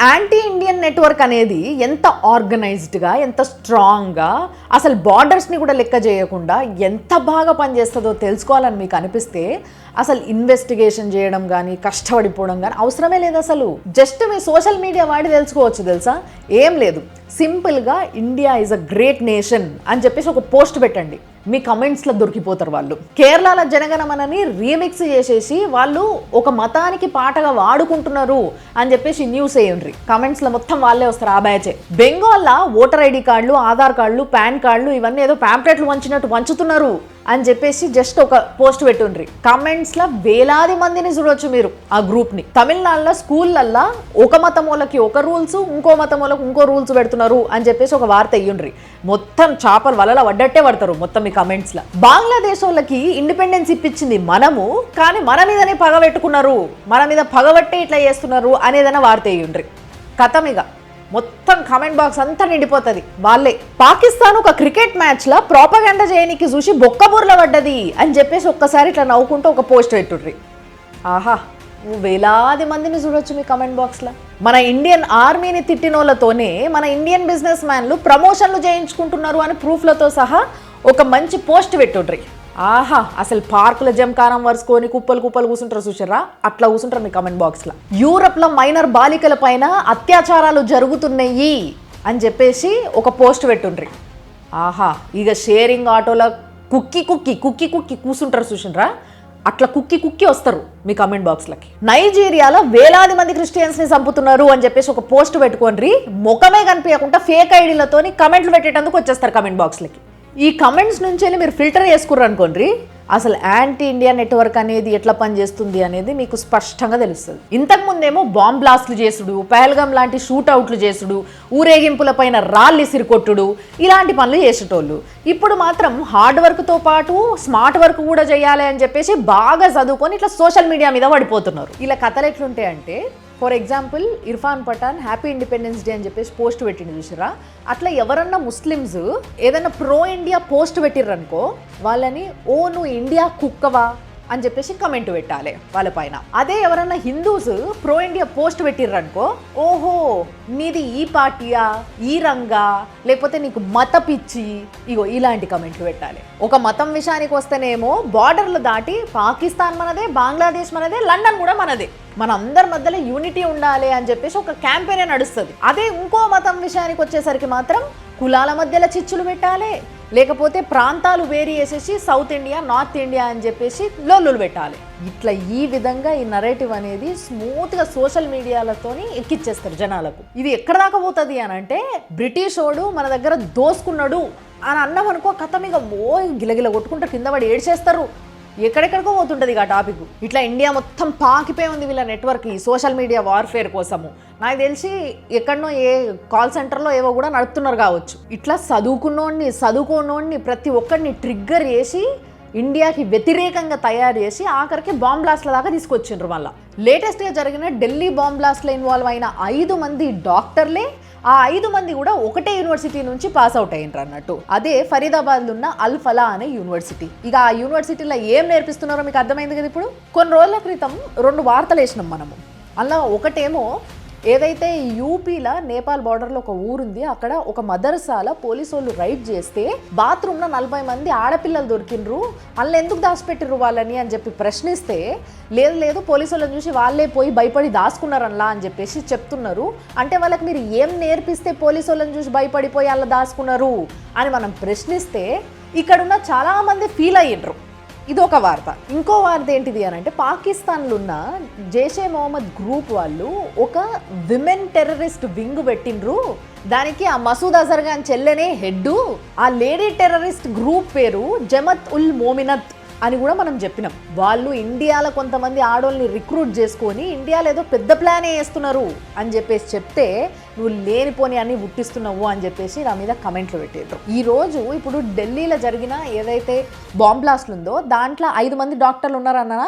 Anti Indian network అనేది ఎంత ఆర్గనైజ్డ్గా, ఎంత స్ట్రాంగ్గా, అసలు బార్డర్స్ని కూడా లెక్క చేయకుండా ఎంత బాగా పనిచేస్తుందో తెలుసుకోవాలని మీకు అనిపిస్తే అసలు ఇన్వెస్టిగేషన్ చేయడం కానీ, కష్టపడిపోవడం కానీ అవసరమే లేదు. అసలు జస్ట్ మీ సోషల్ మీడియా వాడి తెలుసుకోవచ్చు. తెలుసా, ఏం లేదు, సింపుల్గా India is a great nation అని చెప్పేసి ఒక పోస్ట్ పెట్టండి, మీ కమెంట్స్లో దొరికిపోతారు వాళ్ళు. కేరళలో జనగణమనని రీమిక్స్ చేసేసి వాళ్ళు ఒక మతానికి పాటగా వాడుకుంటున్నారు అని చెప్పేసి న్యూస్ వేయండి, కమెంట్స్లో మొత్తం వాళ్ళే వస్తారు, ఆ బ్యాచే. బెంగాల్లో ఓటర్ ఐడి కార్డులు, ఆధార్ కార్డులు, పాన్ కార్డులు ఇవన్నీ ఏదో ప్యాంప్లెట్లు వంచినట్టు వంచుతున్నారు అని చెప్పేసి జస్ట్ ఒక పోస్ట్ పెట్టుండ్రి. కమెంట్స్లో వేలాది మందిని చూడొచ్చు మీరు ఆ గ్రూప్ని. తమిళనాడులో స్కూళ్ళల్లో ఒక మతం వాళ్ళకి ఒక రూల్స్, ఇంకో మతం వాళ్ళకి ఇంకో రూల్స్ పెడుతున్నారు అని చెప్పేసి ఒక వార్త అయ్యుండ్రి. మొత్తం చేపలు వలలో పడ్డట్టే పడతారు మొత్తం మీ కమెంట్స్లో. బంగ్లాదేశ్ వాళ్ళకి ఇండిపెండెన్స్ ఇప్పించింది మనము, కానీ మన మీదనే పగ పెట్టుకున్నారు, మన మీద పగబట్టే ఇట్లా చేస్తున్నారు అనేదైనా వార్త అయ్యుండ్రి. కథమిగా మొత్తం కమెంట్ బాక్స్ అంతా నిండిపోతుంది వాళ్ళే. పాకిస్తాన్ ఒక క్రికెట్ మ్యాచ్లో ప్రోపగండా చేయడానికి చూసి బొక్కబూర్ల పడ్డది అని చెప్పేసి ఒక్కసారి ఇట్లా నవ్వుకుంటూ ఒక పోస్ట్ పెట్టుర్రి. ఆహా, వేలాది మందిని చూడొచ్చు మీ కమెంట్ బాక్స్లో. మన ఇండియన్ ఆర్మీని తిట్టినోళ్ళతోనే మన ఇండియన్ బిజినెస్ మ్యాన్లు ప్రమోషన్లు చేయించుకుంటున్నారు అని ప్రూఫ్లతో సహా ఒక మంచి పోస్ట్ పెట్టుర్రి. ఆహా, అసలు పార్కుల జంకారం వరుసుకొని కుప్పలు కుప్పలు కూర్చుంటారు చూసారా, అట్లా కూర్చుంటారు మీ కమెంట్ బాక్స్లో. యూరప్లో మైనర్ బాలికల పైన అత్యాచారాలు జరుగుతున్నాయి అని చెప్పేసి ఒక పోస్ట్ పెట్టుండ్రి. ఆహా, ఇక షేరింగ్ ఆటోలో కుక్కి కుక్కి కుక్కి కుక్కి కూర్చుంటారు చూసినరా, అట్లా కుక్కి కుక్కి వస్తారు మీ కమెంట్ బాక్స్లకి. నైజీరియాలో వేలాది మంది క్రిస్టియన్స్ని చంపుతున్నారు అని చెప్పేసి ఒక పోస్ట్ పెట్టుకోండి, ముఖమే కనిపించకుండా ఫేక్ ఐడీలతోని కమెంట్లు పెట్టేటందుకు వచ్చేస్తారు కమెంట్ బాక్స్లకి. ఈ కమెంట్స్ నుంచి మీరు ఫిల్టర్ చేసుకుర్రు అనుకోండి, అసలు యాంటీ ఇండియా నెట్వర్క్ అనేది ఎట్లా పనిచేస్తుంది అనేది మీకు స్పష్టంగా తెలుస్తుంది. ఇంతకుముందేమో బాంబ్ బ్లాస్ట్లు చేసుడు, పహల్గామ్ లాంటి షూట్అవుట్లు చేసుడు, ఊరేగింపుల పైన రాళ్ళు ఇసిరికొట్టుడు, ఇలాంటి పనులు చేసేటోళ్ళు. ఇప్పుడు మాత్రం హార్డ్ వర్క్తో పాటు స్మార్ట్ వర్క్ కూడా చేయాలి అని చెప్పేసి బాగా చదువుకొని ఇట్లా సోషల్ మీడియా మీద పడిపోతున్నారు. ఇలా కథలు ఎట్లుంటాయంటే, for example Irfan Pathan happy independence day అని చెప్పేసి పోస్ట్ పెట్టింది చూసారా, అట్లా ఎవరన్నా ముస్లిమ్స్ ఏదైనా ప్రో ఇండియా పోస్ట్ పెట్టిర్రనుకో వాళ్ళని ఓ నువ్వు ఇండియా కుక్కవా అని చెప్పేసి కమెంట్ పెట్టాలి వాళ్ళ పైన. అదే ఎవరన్నా హిందూస్ ప్రో ఇండియా పోస్ట్ పెట్టిర్రనుకో, ఓహో నీది ఈ పార్టీయా, ఈ రంగా, లేకపోతే నీకు మత పిచ్చి, ఇగో ఇలాంటి కమెంట్లు పెట్టాలి. ఒక మతం విషయానికి వస్తేనేమో బార్డర్లు దాటి పాకిస్తాన్ మనదే, బంగ్లాదేశ్ మనదే, లండన్ కూడా మనదే, మన అందరి మధ్యలో యూనిటీ ఉండాలి అని చెప్పేసి ఒక క్యాంపెయిన్ నడుస్తుంది. అదే ఇంకో మతం విషయానికి వచ్చేసరికి మాత్రం కులాల మధ్యలో చిచ్చులు పెట్టాలి, లేకపోతే ప్రాంతాలు వేరు చేసేసి సౌత్ ఇండియా, నార్త్ ఇండియా అని చెప్పేసి లోల్లులు పెట్టాలి. ఇట్లా ఈ విధంగా ఈ నరేటివ్ అనేది స్మూత్గా సోషల్ మీడియాలతోని ఎక్కిచ్చేస్తారు జనాలకు. ఇది ఎక్కడ దాకా పోతుంది అని అంటే, బ్రిటిష్ వాడు మన దగ్గర దోసుకున్నాడు అని అన్నాం అనుకో, కథ మీద గిలగిల కొట్టుకుంటూ కింద పడి ఏడ్చేస్తారు, ఎక్కడెక్కడికో పోతుంటుంది ఆ టాపిక్. ఇట్లా ఇండియా మొత్తం పాకిపోయి ఉంది వీళ్ళ నెట్వర్క్ ఈ సోషల్ మీడియా వార్ఫేర్ కోసము. నాకు తెలిసి ఎక్కడనో ఏ కాల్ సెంటర్లో ఏవో కూడా నడుపుతున్నారు కావచ్చు. ఇట్లా చదువుకోనోడిని ప్రతి ఒక్కరిని ట్రిగ్గర్ చేసి ఇండియాకి వ్యతిరేకంగా తయారు చేసి ఆఖరికి బాంబ్ బ్లాస్ట్ల దాకా తీసుకొచ్చిండ్రు. మళ్ళీ లేటెస్ట్గా జరిగిన ఢిల్లీ బాంబ్ బ్లాస్ట్లో ఇన్వాల్వ్ అయిన 5 మంది డాక్టర్లే, ఆ 5 మంది కూడా ఒకటే యూనివర్సిటీ నుంచి పాస్ అవుట్ అయ్యిండ్రు అన్నట్టు. అదే ఫరీదాబాద్లో ఉన్న అల్ ఫలా అనే యూనివర్సిటీ. ఇక ఆ యూనివర్సిటీలో ఏం నేర్పిస్తున్నారో మీకు అర్థమైంది కదా. ఇప్పుడు కొన్ని రోజుల క్రితం 2 వార్తలు వేసినాం మనము. అలా ఒకటేమో ఏదైతే యూపీలో నేపాల్ బార్డర్లో ఒక ఊరుంది, అక్కడ ఒక మదర్సాలో పోలీసు వాళ్ళు రైడ్ చేస్తే బాత్రూంలో 40 మంది ఆడపిల్లలు దొరికిండ్రు, వాళ్ళు ఎందుకు దాచిపెట్టిర్రు వాళ్ళని అని చెప్పి ప్రశ్నిస్తే, లేదు పోలీసు వాళ్ళని చూసి వాళ్ళే పోయి భయపడి దాచుకున్నారనలా అని చెప్పేసి చెప్తున్నారు. అంటే వాళ్ళకి మీరు ఏం నేర్పిస్తే పోలీసు వాళ్ళని చూసి భయపడిపోయి అలా దాచుకున్నారు అని మనం ప్రశ్నిస్తే ఇక్కడున్న చాలామంది ఫీల్ అయ్యిండ్రు. ఇదొక వార్త. ఇంకో వార్త ఏంటిది అని అంటే, పాకిస్తాన్లో ఉన్న జైషే మొహమ్మద్ గ్రూప్ వాళ్ళు ఒక విమెన్ టెర్రరిస్ట్ వింగ్ పెట్టిండ్రు, దానికి ఆ మసూద్ అజర్ ఖాన్ చెల్లెనే హెడ్. ఆ లేడీ టెర్రరిస్ట్ గ్రూప్ పేరు జమత్ ఉల్ మోమినత్ అని కూడా మనం చెప్పినాం. వాళ్ళు ఇండియాలో కొంతమంది ఆడోళ్ళని రిక్రూట్ చేసుకొని ఇండియాలో ఏదో పెద్ద ప్లానే వేస్తున్నారు అని చెప్పేసి చెప్తే, నువ్వు లేనిపోని అన్ని పుట్టిస్తున్నావు అని చెప్పేసి నా మీద కమెంట్లు పెట్టారు. ఈరోజు ఇప్పుడు ఢిల్లీలో జరిగిన ఏదైతే బాంబ్ బ్లాస్ట్లు ఉందో దాంట్లో 5 మంది డాక్టర్లు ఉన్నారన్నా,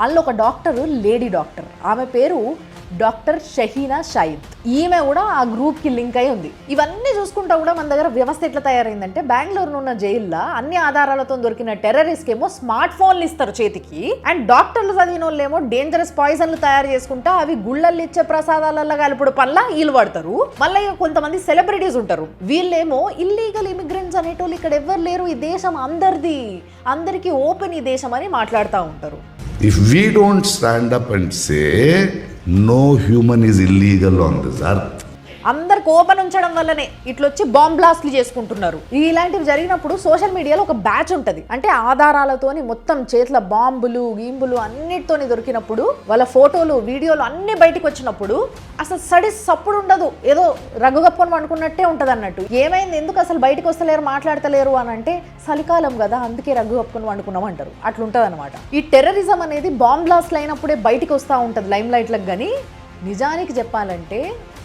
అందులో ఒక డాక్టరు లేడీ డాక్టర్, ఆమె పేరు డాక్టర్ షహీనా షాయిద్. ఈమె కూడా ఆ గ్రూప్ కి లింక్ అయి ఉంది. ఇవన్నీ చూసుకుంటా కూడా మన దగ్గర వ్యవస్థ ఎట్లా తయారైందంటే, బెంగళూరులో ఉన్న జైల్లో అన్ని ఆధారాలతో దొరికిన టెర్రరిస్ట్ ఏమో స్మార్ట్ ఫోన్లు ఇస్తారు చేతికి, అండ్ డాక్టర్లు చదివిన వాళ్ళేమో డేంజరస్ పాయిజన్లు తయారు చేసుకుంటా అవి గుళ్ళల్లో ఇచ్చే ప్రసాదాలలో కలుపుడు పనుల వీళ్ళు పడతారు. మళ్ళీ కొంతమంది సెలబ్రిటీస్ ఉంటారు, వీళ్ళేమో ఇల్లీగల్ ఇమిగ్రెంట్స్ అనేటోళ్ళు ఇక్కడ ఎవ్వరు లేరు, ఈ దేశం అందరిది, అందరికీ ఓపెన్ ఈ దేశం అని మాట్లాడుతూ ఉంటారు. If we don't stand up and say no human is illegal on this earth, అందరికి ఓపెన్ ఉంచడం వల్లనే ఇట్లొచ్చి బాంబ్ బ్లాస్ట్లు చేసుకుంటున్నారు. ఇలాంటివి జరిగినప్పుడు సోషల్ మీడియాలో ఒక బ్యాచ్ ఉంటుంది, అంటే ఆధారాలతోని మొత్తం చేతుల బాంబులు గీంబులు అన్నిటితోని దొరికినప్పుడు వాళ్ళ ఫోటోలు వీడియోలు అన్ని బయటకు వచ్చినప్పుడు అసలు సడి సప్పుడు ఉండదు, ఏదో రఘుగప్పని అనుకున్నట్టే ఉంటుంది అన్నట్టు. ఏమైంది, ఎందుకు అసలు బయటకు వస్తలేరు, మాట్లాడతలేరు అని అంటే చలికాలం కదా అందుకే రఘుగప్పని వండుకున్నాం అంటారు. అట్లుంటుంది అనమాట. ఈ టెర్రరిజం అనేది బాంబ్ బ్లాస్ట్లు అయినప్పుడే బయటకు వస్తూ ఉంటుంది లైమ్ లైట్లకు. కానీ నిజానికి చెప్పాలంటే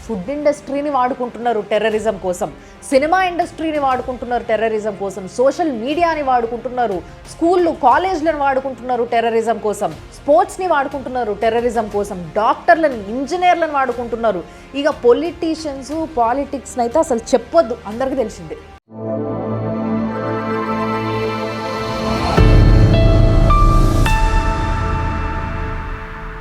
ఫుడ్ ఇండస్ట్రీని వాడుకుంటున్నారు టెర్రరిజం కోసం, సినిమా ఇండస్ట్రీని వాడుకుంటున్నారు టెర్రరిజం కోసం, సోషల్ మీడియాని వాడుకుంటున్నారు, స్కూళ్ళు కాలేజ్లను వాడుకుంటున్నారు టెర్రరిజం కోసం, స్పోర్ట్స్ని వాడుకుంటున్నారు టెర్రరిజం కోసం, డాక్టర్లను ఇంజనీర్లను వాడుకుంటున్నారు. ఇక పొలిటీషియన్స్ పాలిటిక్స్ని అయితే అసలు చెప్పొద్దు, అందరికీ తెలిసిందే.